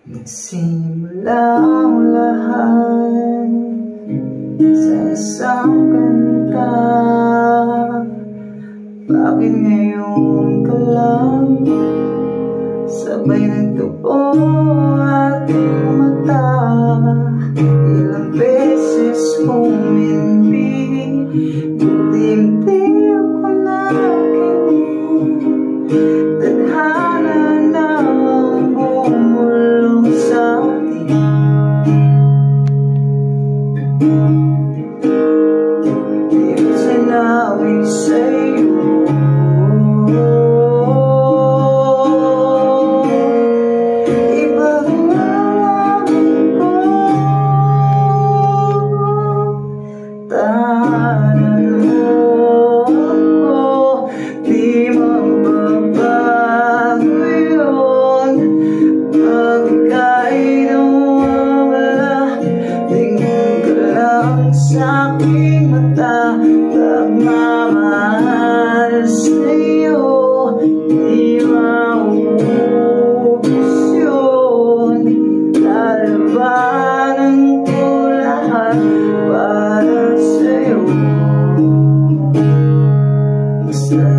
Nagsimula ang lahat sa isang kanta. Bakit ngayon ka lang sabay nagtupo ating mata? Ilang beses mong minbig, buti hindi ako nakinig. Tadhana na ang bumulong sa atin. Di ko sinabi sa'yo, tahanan mo, di mababago yun. Pag ika'y nawawala, tingin ka lang sa aking mata. Pagmamahal sa'yo, di maubos yun. Lalabanan ko lahat para sa'yo. Basta